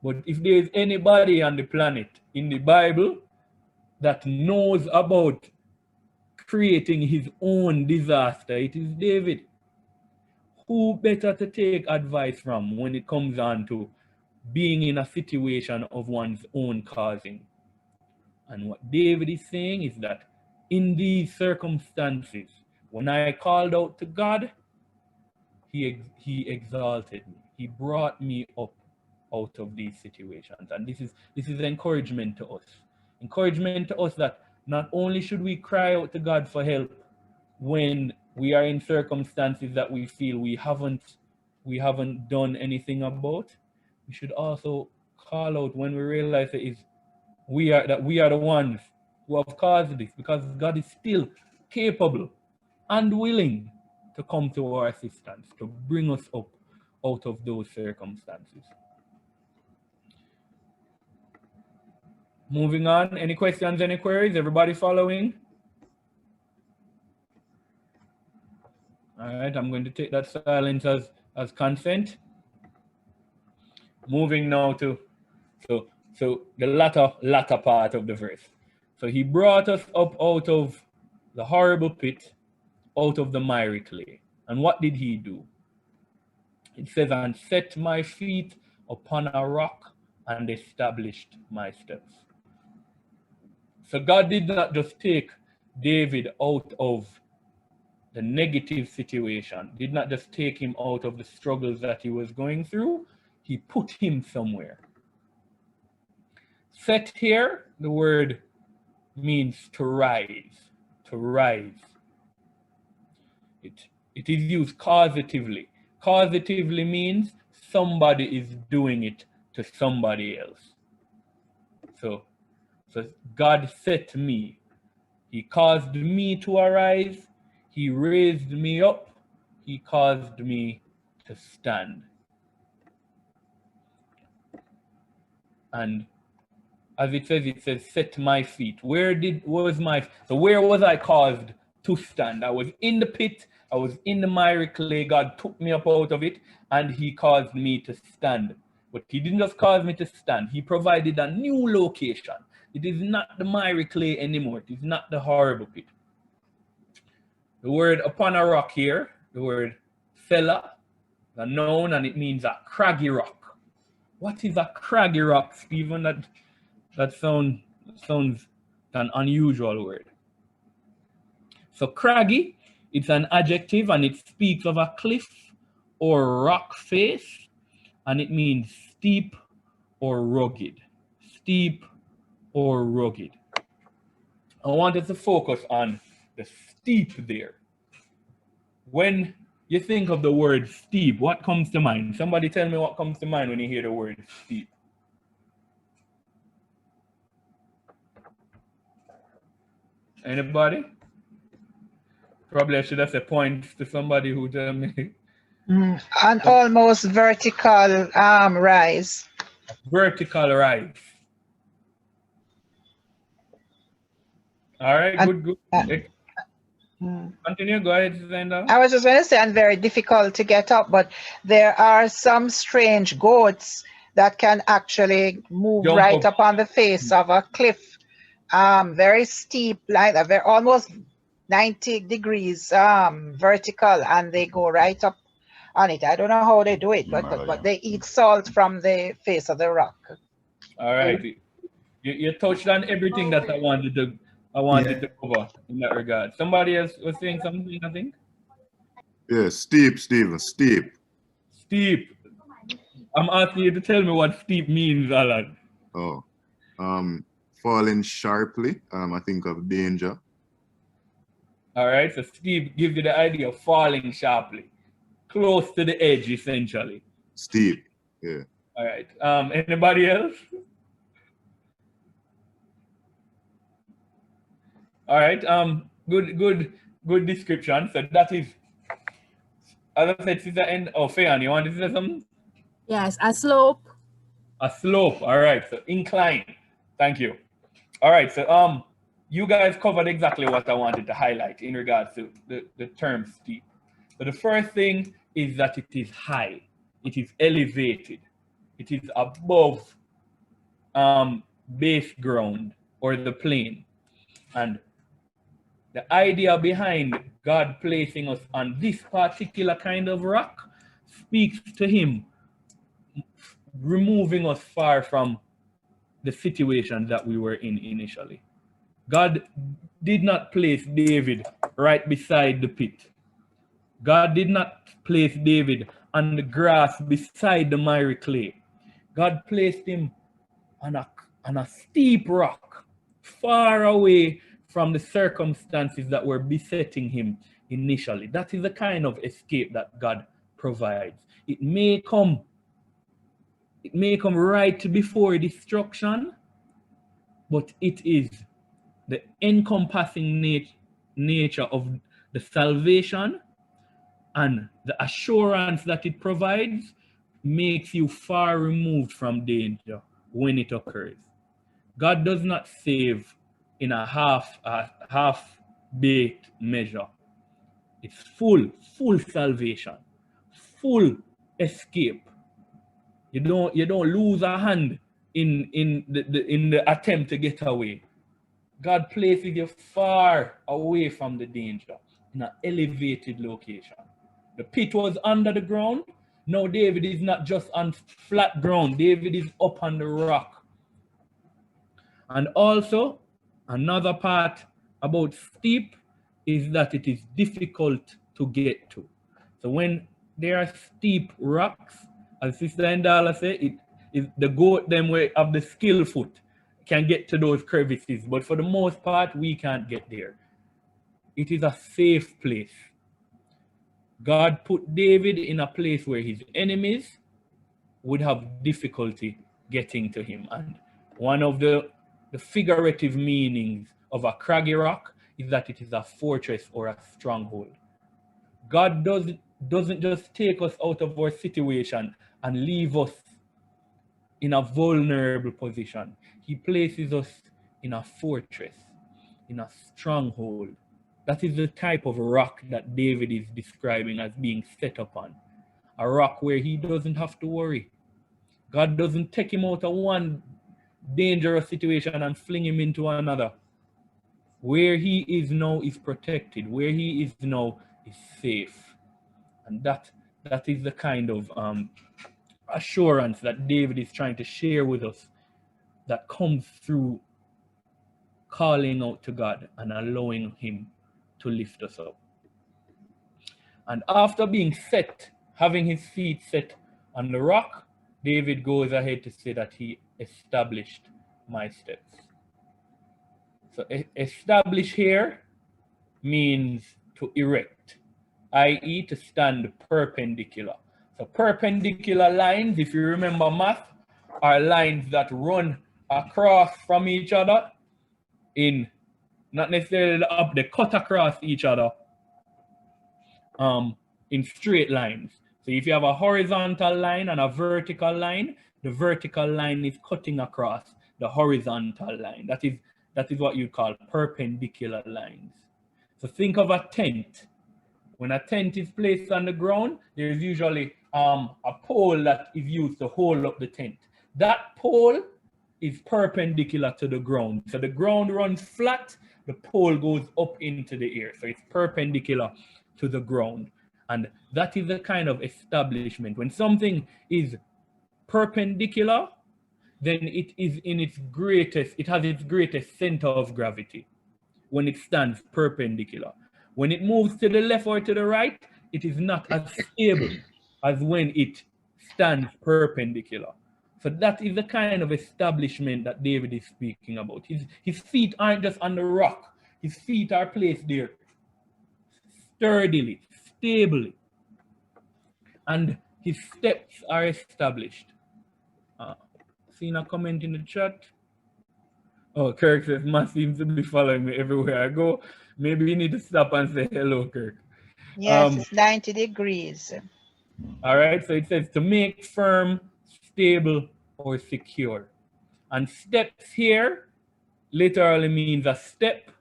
But if there is anybody on the planet in the Bible that knows about creating his own disaster, it is David. Who better to take advice from when it comes on to being in a situation of one's own causing? And what David is saying is that in these circumstances, when I called out to God, he exalted me. He brought me up out of these situations. And this is encouragement to us. Encouragement to us that not only should we cry out to God for help when we are in circumstances that we feel we haven't done anything about, we should also call out when we realize that we are the ones who have caused this, because God is still capable and willing to come to our assistance, to bring us up out of those circumstances. Moving on, any questions, any queries? Everybody following? All right, I'm going to take that silence as consent. Moving now to so the latter part of the verse. So he brought us up out of the horrible pit, out of the miry clay. And what did he do? It says, and set my feet upon a rock and established my steps. So God did not just take David out of the negative situation, did not just take him out of the struggles that he was going through, he put him somewhere. Set here, the word means to rise, to rise. It is used causatively. Causatively means somebody is doing it to somebody else. So God set me. He caused me to arise. He raised me up. He caused me to stand. And as it says, set my feet. Where was I caused to stand? I was in the pit. I was in the miry clay. God took me up out of it, and he caused me to stand. But he didn't just cause me to stand. He provided a new location. It is not the miry clay anymore. It is not the horrible pit. The word upon a rock here, the word fella, a noun, and it means a craggy rock. What is a craggy rock, Stephen? That sounds an unusual word. So craggy, it's an adjective, and it speaks of a cliff or rock face, and it means steep or rugged. Steep or rugged. I wanted to focus on the steep there. When you think of the word steep, what comes to mind? Somebody tell me what comes to mind when you hear the word steep. Anybody? Probably I should have said points to somebody who tell me. An almost vertical rise. Vertical rise. All right, good. Continue, go ahead, Zenda. I was just going to say, and very difficult to get up, but there are some strange goats that can actually move right up on the face of a cliff. Very steep, like that, very almost 90 degrees vertical, and they go right up on it. I don't know how they do it, but they eat salt from the face of the rock. All right. You touched on everything that I wanted to cover in that regard. Somebody else was saying something, I think? Yeah, steep, Stephen, steep. Steep. I'm asking you to tell me what steep means, Alan. Oh. Falling sharply. I think of danger. All right, so steep gives you the idea of falling sharply. Close to the edge, essentially. Steep, yeah. All right. Anybody else? All right. Good description. So that is, as I said, Sister N. Oh, Fayan, you want to say something? Yes, a slope. A slope. All right. So incline. Thank you. All right. So you guys covered exactly what I wanted to highlight in regards to the term steep. So the first thing is that it is high. It is elevated. It is above base ground or the plain. And the idea behind God placing us on this particular kind of rock speaks to him removing us far from the situation that we were in initially. God did not place David right beside the pit. God did not place David on the grass beside the miry clay. God placed him on a steep rock, far away from the circumstances that were besetting him initially. That is the kind of escape that God provides. It may come right before destruction, but it is the encompassing nature of the salvation and the assurance that it provides makes you far removed from danger when it occurs. God does not save in a half-baked measure. It's full salvation, full escape. You don't lose a hand in the attempt to get away. God places you far away from the danger in an elevated location. The pit was under the ground. Now David is not just on flat ground. David is up on the rock. And also, another part about steep is that it is difficult to get to. So when there are steep rocks, as Sister Ndala said, it is the goat them way of the skill foot can get to those crevices, but for the most part, we can't get there. It is a safe place. God put David in a place where his enemies would have difficulty getting to him. And one of the figurative meanings of a craggy rock is that it is a fortress or a stronghold. God doesn't just take us out of our situation and leave us in a vulnerable position. He places us in a fortress, in a stronghold. That is the type of rock that David is describing as being set upon. A rock where he doesn't have to worry. God doesn't take him out of one dangerous situation and fling him into another. Where he is now is protected. Where he is now is safe. And that is the kind of assurance that David is trying to share with us that comes through calling out to God and allowing him to lift us up. And after being set, having his feet set on the rock, David goes ahead to say that he established my steps. So establish here means to erect, i.e. to stand perpendicular. So perpendicular lines, if you remember math, are lines that run across from each other in, not necessarily up, they cut across each other in straight lines. So if you have a horizontal line and a vertical line, the vertical line is cutting across the horizontal line. That is what you call perpendicular lines. So think of a tent. When a tent is placed on the ground, there is usually a pole that is used to hold up the tent. That pole is perpendicular to the ground. So the ground runs flat, the pole goes up into the air. So it's perpendicular to the ground. And that is the kind of establishment. When something is perpendicular, then it is in its greatest, it has its greatest center of gravity when it stands perpendicular. When it moves to the left or to the right, it is not as stable as when it stands perpendicular. So that is the kind of establishment that David is speaking about. His feet aren't just on the rock. His feet are placed there sturdily, stably. And his steps are established. Seen a comment in the chat. Oh, Kirk says, "Matt seems to be following me everywhere I go." Maybe you need to stop and say hello, Kirk. Yes, it's 90 degrees. All right, so it says to make firm, stable, or secure. And steps here literally means a step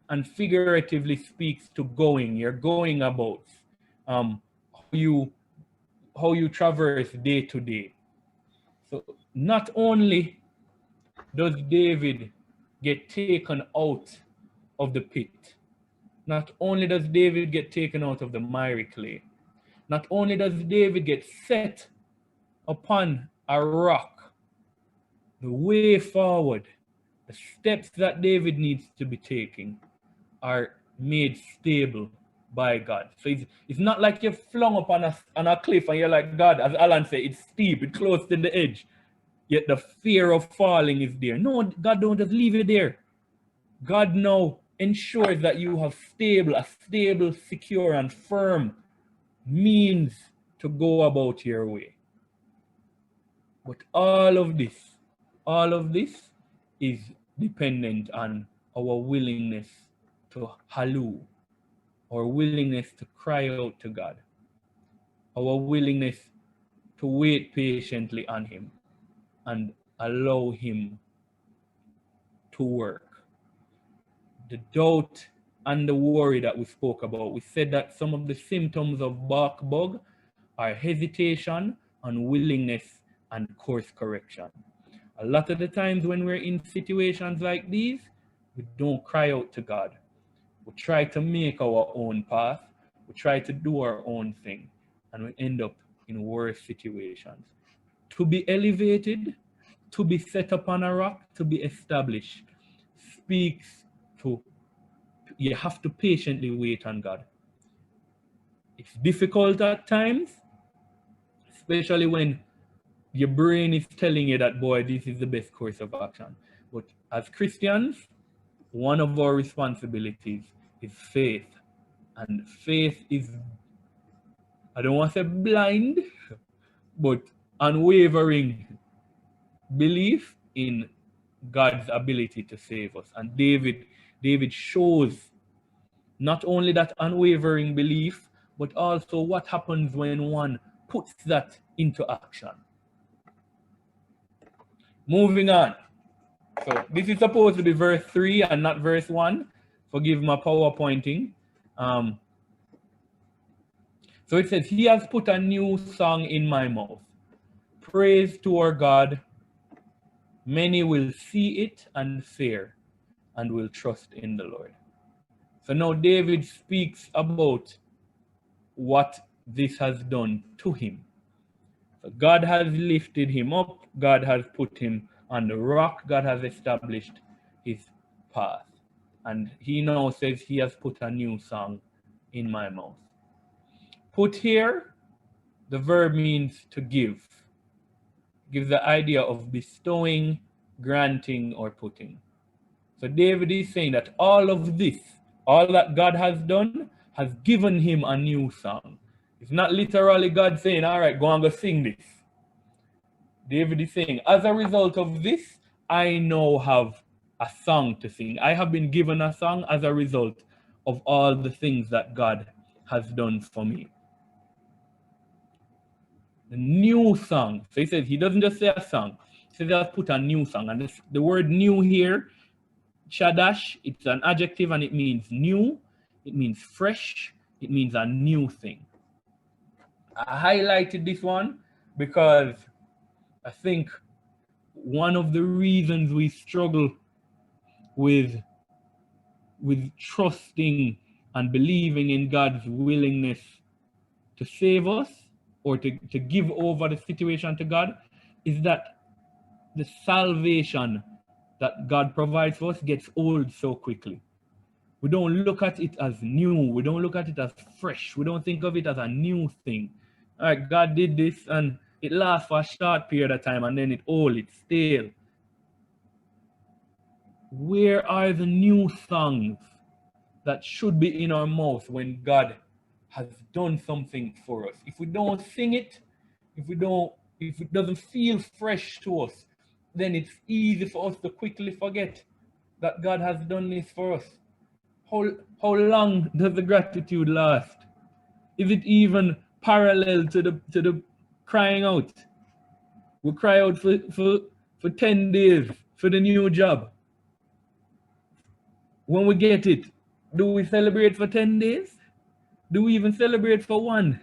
and figuratively speaks to going. You're going about how you traverse day to day. So not only does David get taken out of the pit, not only does David get taken out of the miry clay, not only does David get set upon a rock, the way forward, the steps that David needs to be taking are made stable by God. So it's not like you're flung up on a cliff and you're like, God, as Alan said, it's steep, it's close to the edge, yet the fear of falling is there. No, God don't just leave you there. God now ensures that you have a stable, secure, and firm means to go about your way. But all of this is dependent on our willingness to halloo, our willingness to cry out to God, our willingness to wait patiently on Him and allow Him to work. The doubt and the worry that we spoke about, we said that some of the symptoms of bark bug are hesitation, unwillingness, and course correction. A lot of the times when we're in situations like these, we don't cry out to God. We try to make our own path. We try to do our own thing, and we end up in worse situations. To be elevated, to be set upon a rock, to be established, speaks to you have to patiently wait on God. It's difficult at times, especially when your brain is telling you that, boy, this is the best course of action. But as Christians, one of our responsibilities is faith. And faith is, I don't want to say blind, but unwavering belief in God's ability to save us. And David shows not only that unwavering belief, but also what happens when one puts that into action. Moving on. So this is supposed to be verse 3 and not verse 1. Forgive my PowerPointing. So it says, He has put a new song in my mouth. Praise to our God. Many will see it and fear and will trust in the Lord. So now David speaks about what this has done to him. So God has lifted him up. God has put him on the rock. God has established his path. And he now says, He has put a new song in my mouth. Put here, the verb means to give. Gives the idea of bestowing, granting, or putting. So David is saying that all of this, all that God has done, has given him a new song. It's not literally God saying, all right, go and go sing this. David is saying, as a result of this, I now have a song to sing. I have been given a song as a result of all the things that God has done for me. The new song. So he says, he doesn't just say a song. He says, he has put a new song. And the word new here, Chadash, it's an adjective and it means new, it means fresh, it means a new thing. I highlighted this one because I think one of the reasons we struggle with trusting and believing in God's willingness to save us or to give over the situation to God is that the salvation that God provides for us gets old so quickly. We don't look at it as new. We don't look at it as fresh. We don't think of it as a new thing. All right, God did this and it lasts for a short period of time and then it's old, it's stale. Where are the new songs that should be in our mouth when God has done something for us? If we don't sing it, if it doesn't feel fresh to us, then it's easy for us to quickly forget that God has done this for us. How long does the gratitude last? Is it even parallel to the crying out? We cry out for 10 days for the new job. When we get it, do we celebrate for 10 days? Do we even celebrate for one?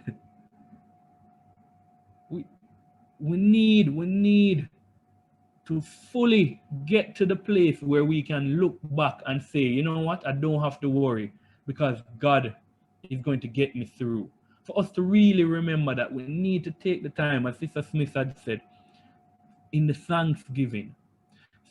we need to fully get to the place where we can look back and say, you know what, I don't have to worry because God is going to get me through. For us to really remember that we need to take the time, as Sister Smith had said, in the Thanksgiving.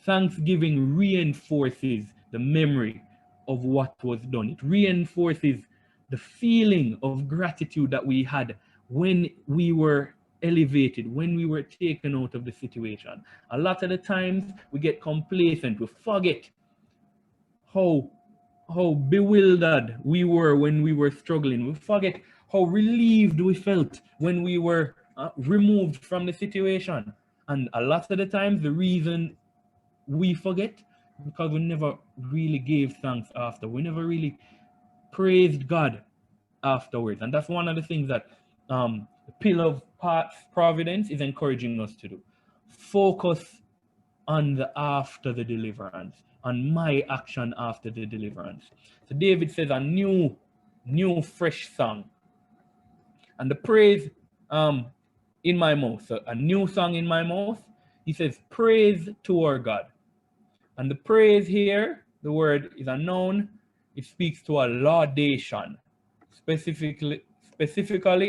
Thanksgiving reinforces the memory of what was done. It reinforces the feeling of gratitude that we had when we were elevated, when we were taken out of the situation. A lot of the times we get complacent, we forget how bewildered we were when we were struggling. We forget how relieved we felt when we were removed from the situation. And a lot of the times the reason we forget because we never really gave thanks after. We never really praised God afterwards. And that's one of the things that the Pillar of Providence is encouraging us to do. Focus on the after the deliverance, on my action after the deliverance. So David says a new fresh song. And the praise in my mouth. So a new song in my mouth. He says, praise to our God. And the praise here, the word is a noun. It speaks to a laudation, specifically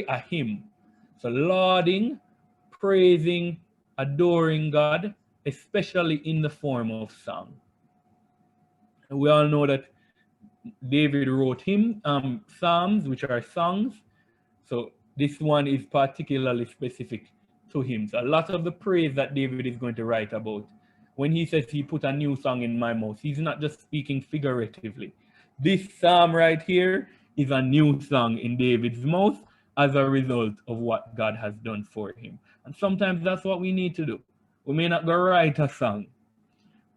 a hymn. So lauding, praising, adoring God, especially in the form of song. And we all know that David wrote psalms, which are songs. So this one is particularly specific to him. So a lot of the praise that David is going to write about, when he says he put a new song in my mouth, he's not just speaking figuratively. This psalm right here is a new song in David's mouth as a result of what God has done for him. And sometimes that's what we need to do. We may not go write a song,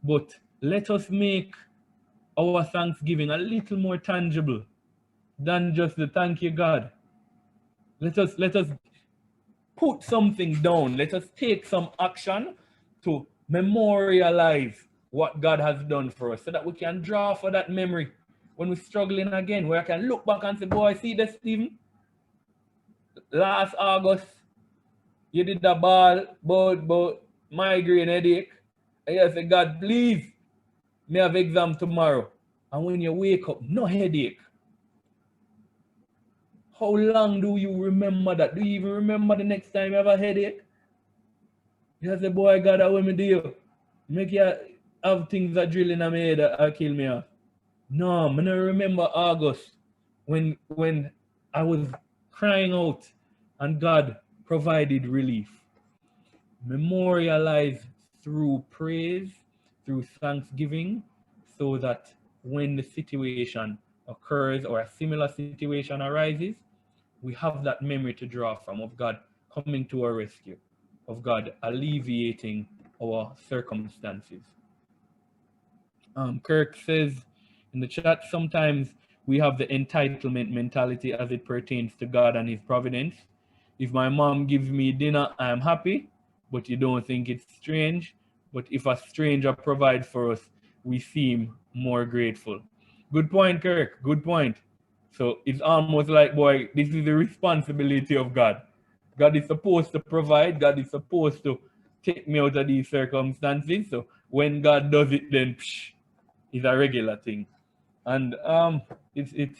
but let us make our thanksgiving a little more tangible than just the thank you, God. Let us put something down. Let us take some action to memorialize what God has done for us so that we can draw for that memory when we're struggling again, where I can look back and say, boy, see this, Stephen? Last August, you did the ball about migraine headache. And you say, God, please, me have exam tomorrow. And when you wake up, no headache. How long do you remember that? Do you even remember the next time you have a headache? You say, boy, God, what me do? Make you have things that drill in my head that kill me off. No, I don't remember August when I was crying out and God provided relief. Memorialize through praise, through thanksgiving, so that when the situation occurs or a similar situation arises, we have that memory to draw from of God coming to our rescue, of God alleviating our circumstances. Kirk says in the chat, sometimes we have the entitlement mentality as it pertains to God and his providence. If my mom gives me dinner, I am happy, but you don't think it's strange. But if a stranger provides for us, we seem more grateful. Good point, Kirk. Good point. So it's almost like, boy, this is the responsibility of God. God is supposed to provide. God is supposed to take me out of these circumstances. So when God does it, then it's a regular thing. And it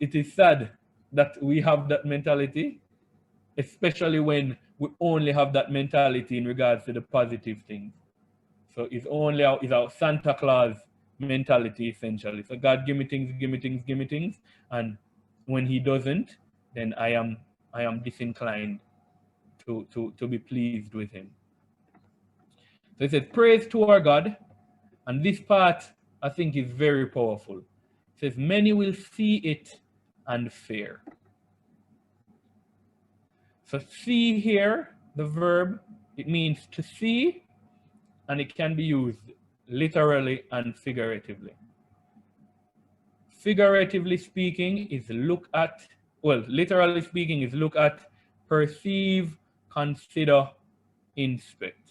is sad that we have that mentality, especially when we only have that mentality in regards to the positive things. So it's only our Santa Claus mentality essentially. So God, give me things, give me things, give me things, and when He doesn't, then I am disinclined to be pleased with Him. So it says, praise to our God, and this part I think is very powerful. It says, many will see it and fear. So see here, the verb, it means to see, and it can be used literally and figuratively. Figuratively speaking is look at, well, literally speaking is look at, perceive, consider, inspect.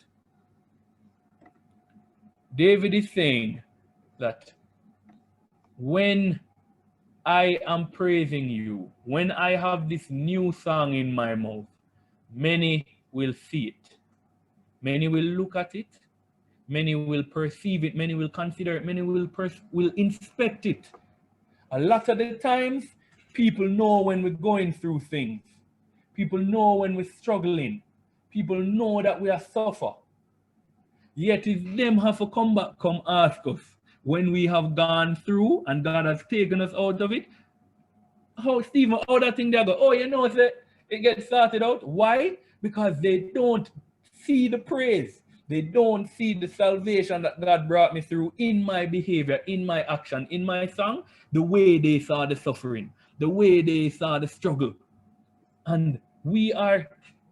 David is saying that when I am praising you, when I have this new song in my mouth, many will see it. Many will look at it. Many will perceive it. Many will consider it. Many will inspect it. A lot of the times, people know when we're going through things. People know when we're struggling. People know that we are suffer. Yet it's them have to come back, come ask us when we have gone through and God has taken us out of it. How, Stephen, how that thing there go? Oh, you know, it gets started out. Why? Because they don't see the praise. They don't see the salvation that God brought me through in my behavior, in my action, in my song, the way they saw the suffering, the way they saw the struggle. And we are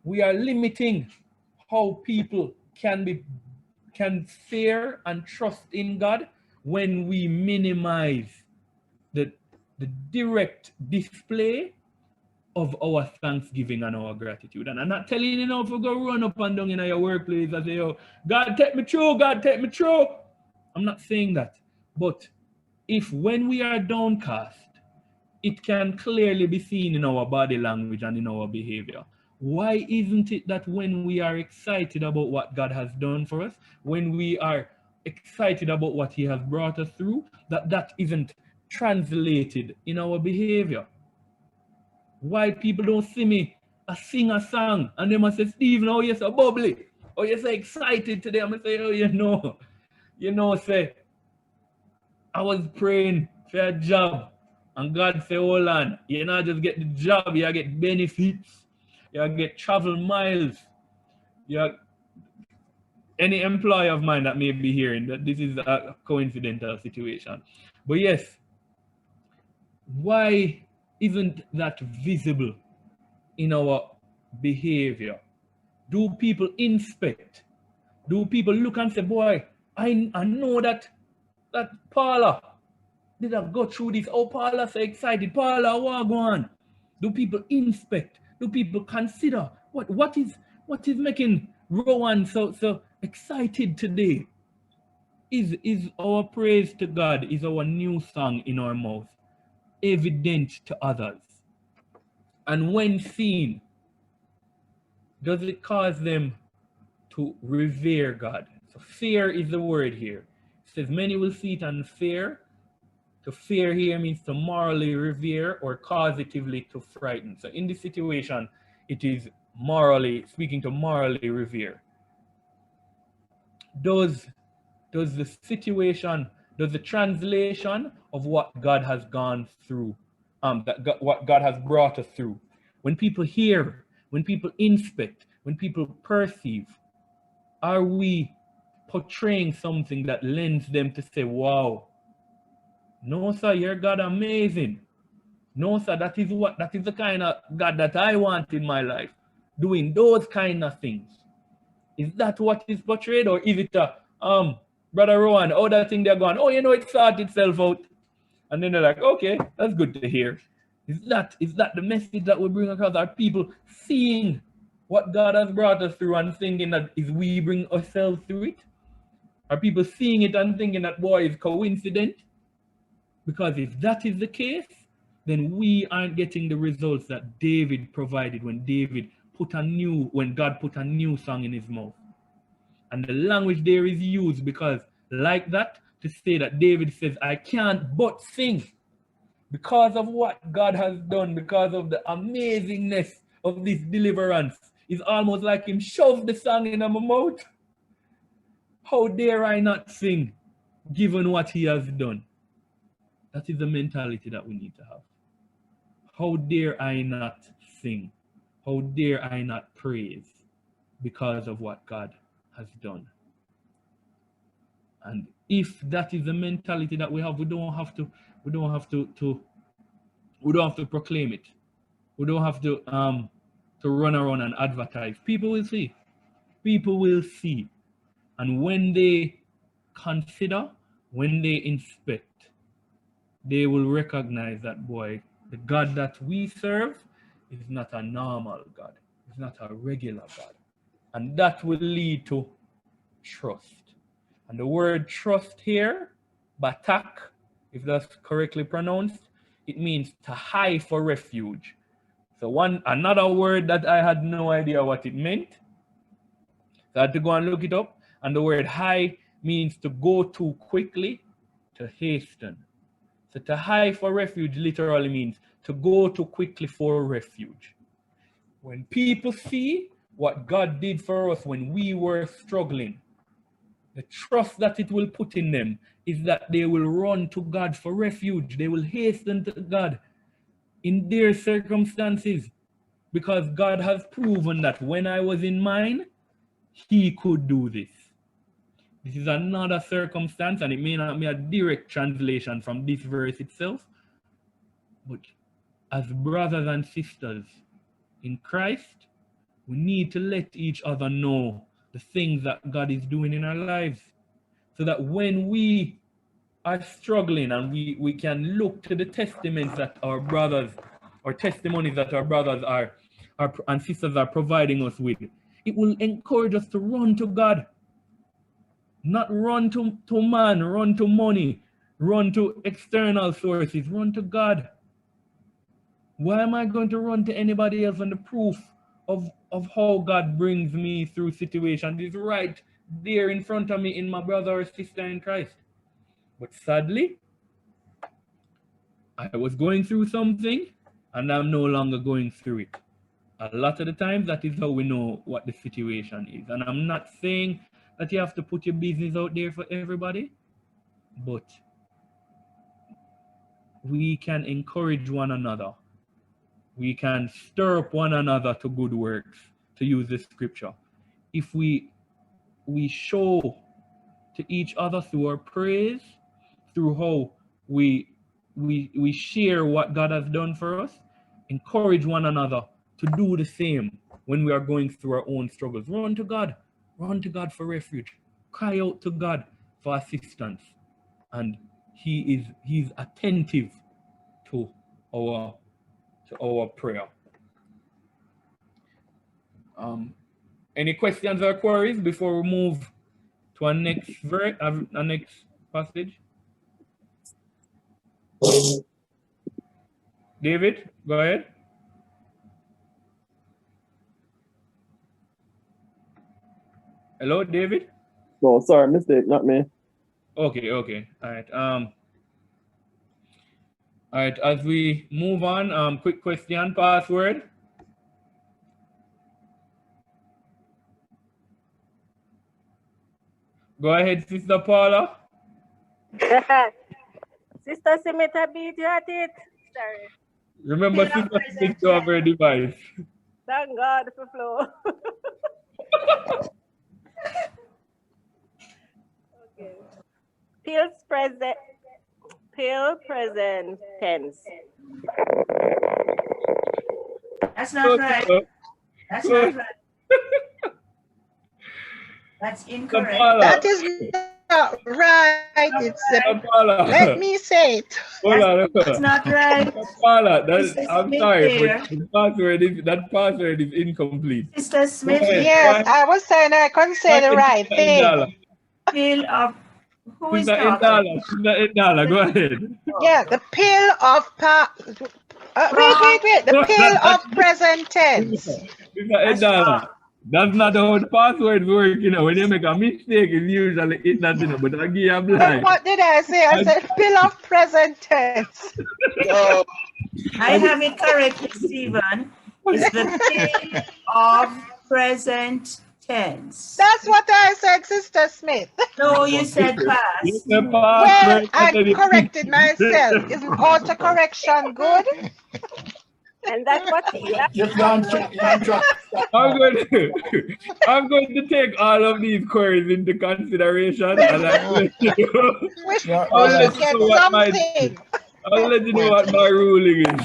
limiting how people can fear and trust in God when we minimize the direct display of our thanksgiving and our gratitude. And I'm not telling you now if you go run up and down in your workplace and say, yo, God take me through, God take me through. I'm not saying that. But if when we are downcast, it can clearly be seen in our body language and in our behavior. Why isn't it that when we are excited about what God has done for us, when we are excited about what he has brought us through, that isn't translated in our behavior? Why people don't see me sing a song and they must say, Stephen, oh, you're so bubbly. Oh, you're so excited today. I'm going to say, oh, say, I was praying for a job and God say, hold on, you not just get the job, you get benefits, you get travel miles. Any employee of mine that may be hearing that this is a coincidental situation. But yes, why isn't that visible in our behavior? Do people inspect? Do people look and say, boy, I know that Paula did I go through this? Oh, Paula so excited. Paula, what go on? Do people inspect? Do people consider what is making Rowan so excited today? Is our praise to God, is our new song in our mouth evident to others? And when seen, does it cause them to revere God? So fear is the word here. It says many will see it and fear. To fear here means to morally revere or causatively to frighten. So in this situation, it is speaking to morally revere. Does the situation, does the translation of what God has gone through, what God has brought us through, when people hear, when people inspect, when people perceive, are we portraying something that lends them to say, wow, no, sir, you're God amazing. No, sir, that is the kind of God that I want in my life. Doing those kind of things. Is that what is portrayed? Or is it Brother Rowan, oh, that thing they're going, oh, it sorted itself out. And then they're like, okay, that's good to hear. Is that the message that we bring across? Are people seeing what God has brought us through and thinking that is we bring ourselves through it? Are people seeing it and thinking that, boy, is coincident? Because if that is the case, then we aren't getting the results that David provided when God put a new song in his mouth. And the language there is used because like that, to say that David says, I can't but sing because of what God has done, because of the amazingness of this deliverance. It's almost like him shoved the song in my mouth. How dare I not sing given what he has done? That is the mentality that we need to have. How dare I not sing? How dare I not praise because of what God has done? And if that is the mentality that we have, we don't have to proclaim it. We don't have to run around and advertise. People will see. People will see. And when they consider, when they inspect, they will recognize that, boy, the God that we serve is not a normal God. It's not a regular God. And that will lead to trust. And the word trust here, batak, if that's correctly pronounced, it means to hide for refuge. So another word that I had no idea what it meant So I had to go and look it up. And the word hie means to go to quickly, to hasten. So to hie for refuge literally means to go to quickly for refuge. When people see what God did for us when we were struggling, the trust that it will put in them is that they will run to God for refuge. They will hasten to God in their circumstances, because God has proven that when I was in mine, he could do this. This is another circumstance, and it may not be a direct translation from this verse itself, but as brothers and sisters in Christ, we need to let each other know the things that God is doing in our lives, so that when we are struggling and we can look to the testaments that our brothers, or testimonies that our brothers are and sisters are providing us with, it will encourage us to run to God. Not run to man, run to money, run to external sources, run to God. Why am I going to run to anybody else? And the proof of how God brings me through situations is right there in front of me in my brother or sister in Christ. But sadly, I was going through something and I'm no longer going through it. A lot of the times, that is how we know what the situation is. And I'm not saying that you have to put your business out there for everybody, but we can encourage one another. We can stir up one another to good works, to use the scripture. If we show to each other through our praise, through how we share what God has done for us, encourage one another to do the same when we are going through our own struggles. Run to God for refuge. Cry out to God for assistance, and he's attentive to our prayer. Any questions or queries before we move to our next passage? David, go ahead. Hello, David? No, sorry, mistake, not me. Okay. All right. All right, as we move on, quick question, password. Go ahead, Sister Paula. Sister Simita beat you at it. Sorry. Remember, Sister Smith to have her device. Thank God for flow. Okay. Pale present tense. That's not right. That's not right. That's incorrect. That is not right. It's let me say it. That's not right. Paula, I'm Smith sorry, there. but that password is incomplete. Sister Smith. Yes, I was saying I couldn't say the right thing. Pill of who is Sister talking? Indala, go ahead. Yeah, the pill of wait. The pill of present tense. Sister Indala, that's not how the passwords work, you know. When you make a mistake, it's usually it not, you know, but I give you a blind. What did I say? I said pill of present tense. I have it correctly, Stephen. It's the pill of present tense. That's what I said, Sister Smith. No, you said past. Well, I corrected myself. Isn't autocorrection good? And that's what You've gone through. I'm going to take all of these queries into consideration, and I'll let you know what my ruling is.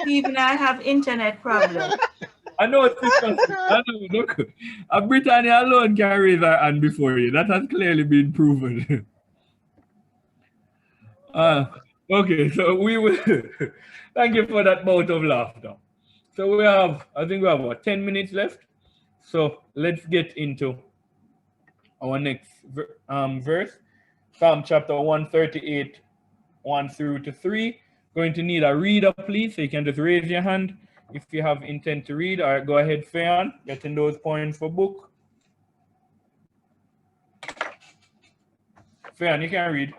Even I have internet problems. I know, sister. I know. Look, Britannia alone can raise her hand before you. That has clearly been proven. Okay, so we will. Thank you for that bout of laughter. So I think we have what, 10 minutes left. So let's get into our next verse. Psalm chapter 138, 1 through to 3. Going to need a reader, please. So you can just raise your hand if you have intent to read. All right, go ahead, Fayon. Getting those points for book. Fayan, you can read.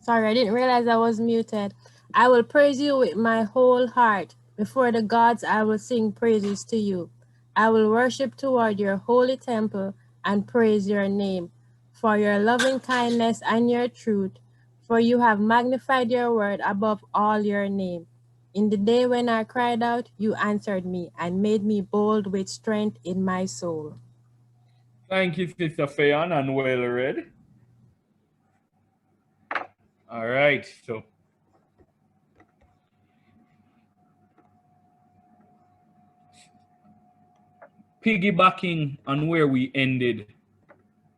Sorry, I didn't realize I was muted. I will praise you with my whole heart. Before the gods, I will sing praises to you. I will worship toward your holy temple and praise your name for your loving kindness and your truth, for you have magnified your word above all your name. In the day when I cried out, you answered me and made me bold with strength in my soul. Thank you, Sister Fayan, and well read. All right, so piggybacking on where we ended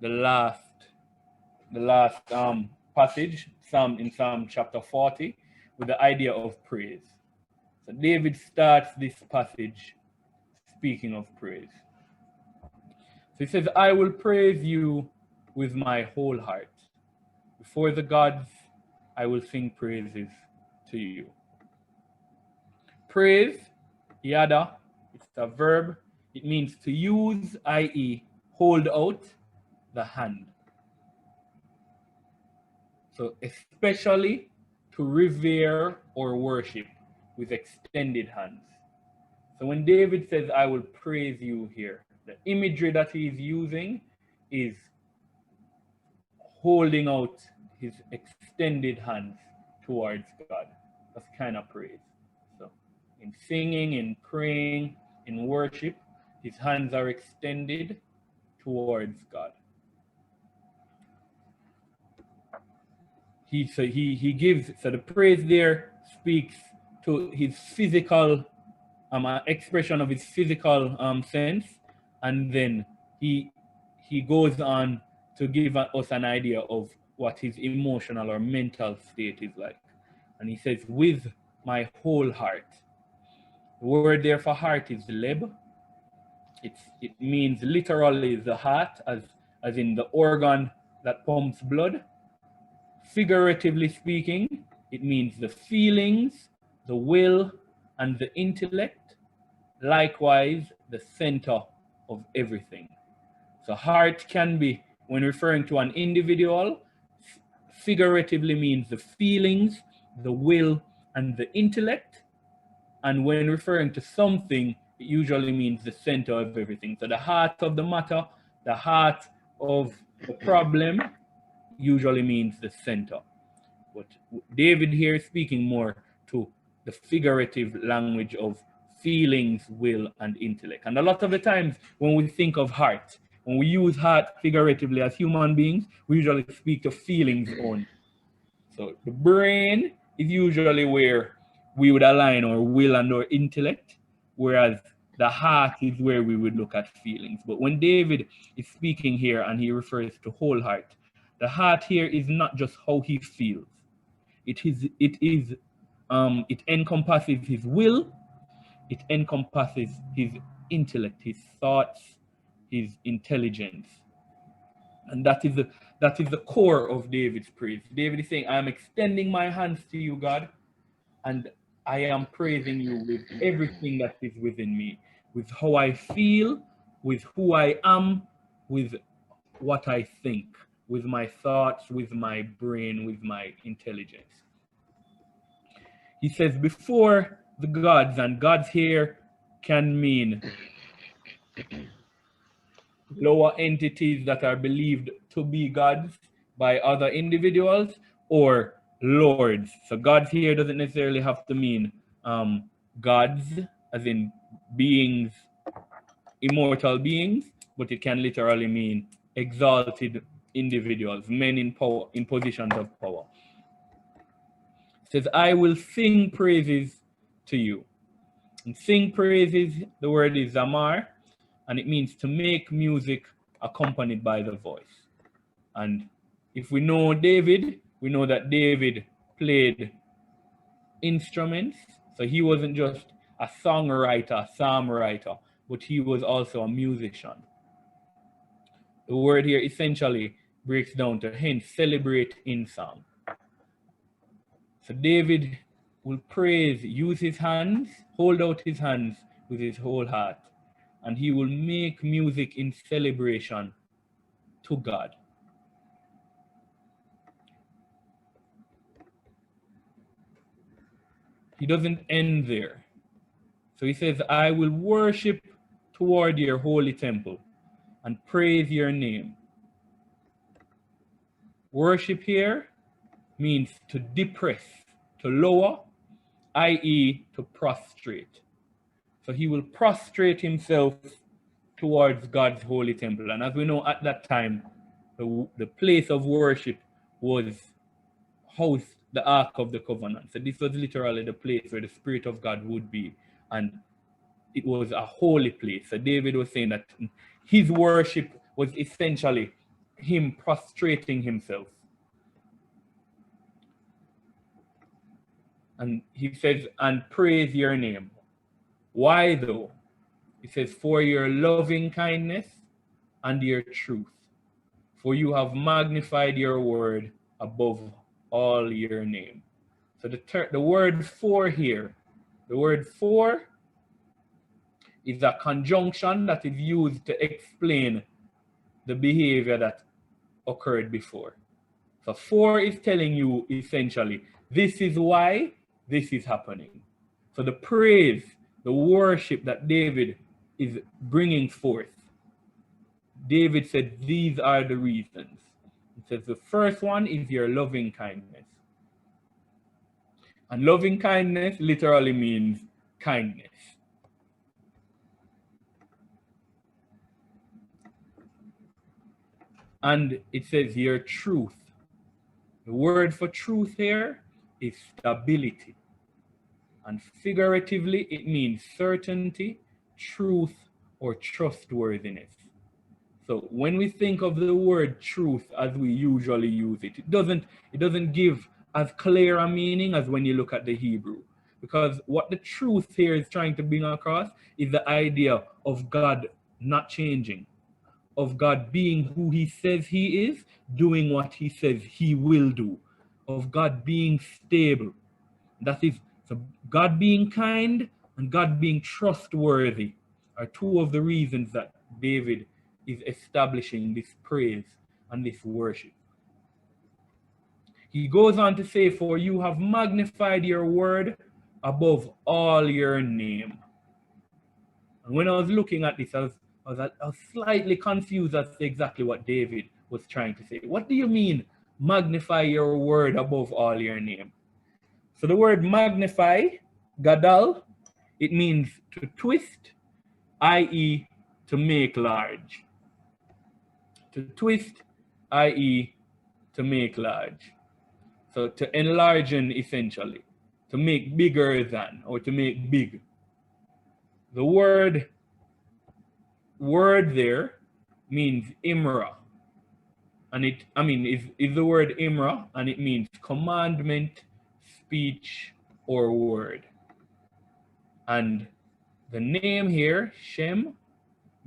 the last passage, in Psalm chapter 40, with the idea of praise. So David starts this passage speaking of praise. So he says, I will praise you with my whole heart. Before the gods, I will sing praises to you. Praise, yada, it's a verb. It means to use, i.e., hold out the hand. So especially to revere or worship with extended hands. So when David says, I will praise you here, the imagery that he is using is holding out his extended hands towards God. That's kind of praise. So in singing, in praying, in worship, his hands are extended towards God. He gives, so the praise there speaks to his physical expression of his physical sense, and then he goes on to give us an idea of what his emotional or mental state is like. And he says, with my whole heart. The word there for heart is leb. It means literally the heart, as in the organ that pumps blood. Figuratively speaking, it means the feelings, the will, and the intellect. Likewise, the center of everything. So heart can be, when referring to an individual, figuratively means the feelings, the will, and the intellect. And when referring to something, it usually means the center of everything. So the heart of the matter, the heart of the problem, usually means the center. But David here is speaking more to the figurative language of feelings, will, and intellect. And a lot of the times when we think of heart, when we use heart figuratively as human beings, we usually speak of feelings only. So the brain is usually where we would align our will and our intellect, whereas the heart is where we would look at feelings. But when David is speaking here and he refers to whole heart, the heart here is not just how he feels. It encompasses his will, it encompasses his intellect, his thoughts, his intelligence. And that is the core of David's praise. David is saying, I am extending my hands to you, God, and I am praising you with everything that is within me, with how I feel, with who I am, with what I think, with my thoughts, with my brain, with my intelligence. He says, before the gods, and gods here can mean lower entities that are believed to be gods by other individuals, or lords. So gods here doesn't necessarily have to mean gods, as in beings, immortal beings, but it can literally mean exalted individuals, men in power, in positions of power. It says, I will sing praises to you. And sing praises, the word is zamar, and it means to make music accompanied by the voice. And if we know David, we know that David played instruments. So he wasn't just a songwriter, psalm writer, but he was also a musician. The word here essentially breaks down to hence celebrate in song. So David will praise, use his hands, hold out his hands with his whole heart. and he will make music in celebration to God. He doesn't end there. So he says, I will worship toward your holy temple and praise your name. Worship here means to depress, to lower, i.e. to prostrate. So he will prostrate himself towards God's holy temple. And as we know, at that time, the place of worship was housed the Ark of the Covenant. So this was literally the place where the Spirit of God would be. And it was a holy place. So David was saying that his worship was essentially him prostrating himself. And he says, and praise your name. Why though? He says, for your loving kindness and your truth. For you have magnified your word above all your name. So the word for here, the word for is a conjunction that is used to explain the behavior that occurred before. So for is telling you essentially, this is why this is happening. So the praise, the worship that David is bringing forth, David said, these are the reasons. He says the first one is your loving kindness. And loving kindness literally means kindness. And it says your truth. The word for truth here is stability. And figuratively, it means certainty, truth, or trustworthiness. So when we think of the word truth as we usually use it, it doesn't give as clear a meaning as when you look at the Hebrew. Because what the truth here is trying to bring across is the idea of God not changing, of God being who he says he is, doing what he says he will do, of God being stable. That is, so God being kind and God being trustworthy are two of the reasons that David is establishing this praise and this worship. He goes on to say, for you have magnified your word above all your name. And when I was looking at this, I was slightly confused as to exactly what David was trying to say. What do you mean, magnify your word above all your name? So the word magnify, gadal, it means to twist, i.e. to make large. To twist, i.e. to make large. So to enlargen essentially, to make bigger than, or to make big. The word there means imra. And is the word imra, and it means commandment, speech, or word. And the name here, Shem,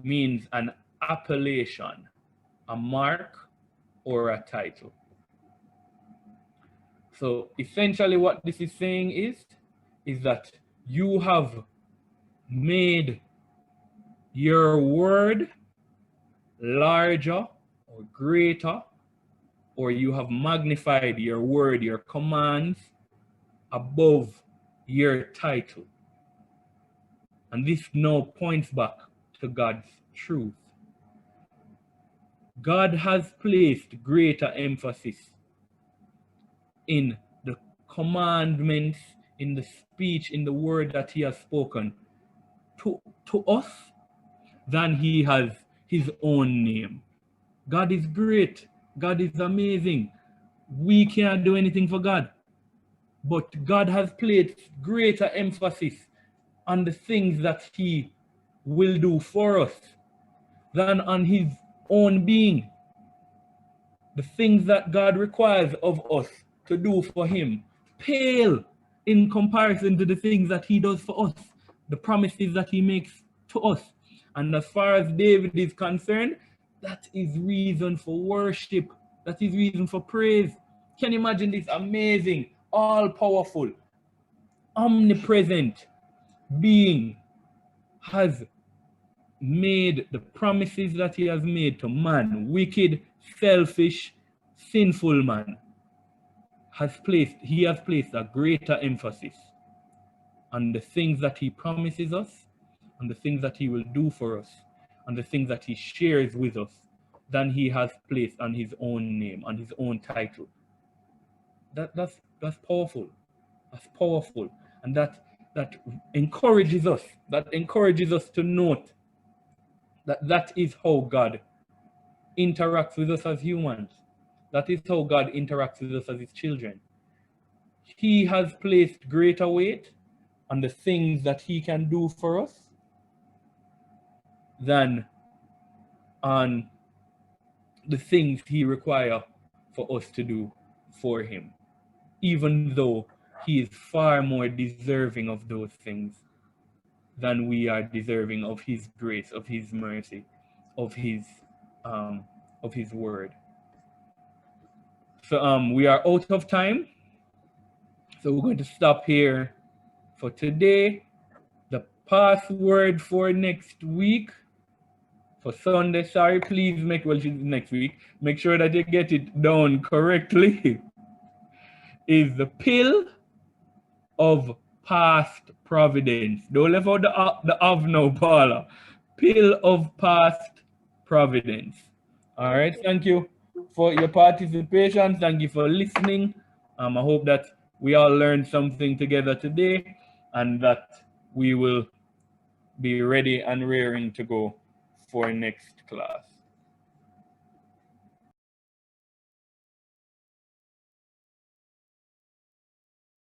means an appellation, a mark, or a title. So essentially what this is saying is that you have made your word larger or greater, or you have magnified your word, your commands, above your title. And this now points back to God's truth. God has placed greater emphasis in the commandments, in the speech, in the word that he has spoken to us than he has his own name. God is great. God is amazing. We can't do anything for God. But God has placed greater emphasis on the things that he will do for us than on his own being. The things that God requires of us to do for him pale in comparison to the things that he does for us, the promises that he makes to us. And as far as David is concerned, that is reason for worship. That is reason for praise. Can you imagine this amazing, all-powerful, omnipresent being has made the promises that he has made to man, wicked, selfish, sinful man, he has placed a greater emphasis on the things that he promises us, on the things that he will do for us, on the things that he shares with us, than he has placed on his own name, on his own title. That's powerful. That's powerful. And that encourages us. That encourages us to note that is how God interacts with us as humans. That is how God interacts with us as his children. He has placed greater weight on the things that he can do for us than on the things he requires for us to do for him, even though he is far more deserving of those things than we are deserving of his grace, of his mercy, of his word. So we are out of time. So we're going to stop here for today. The password for next week, for Sunday, sorry, please next week, make sure that you get it down correctly, is the pill of past providence. Don't leave out the of now, Paula. Pill of past providence. All right, thank you for your participation. Thank you for listening. I hope that we all learned something together today and that we will be ready and raring to go for next class.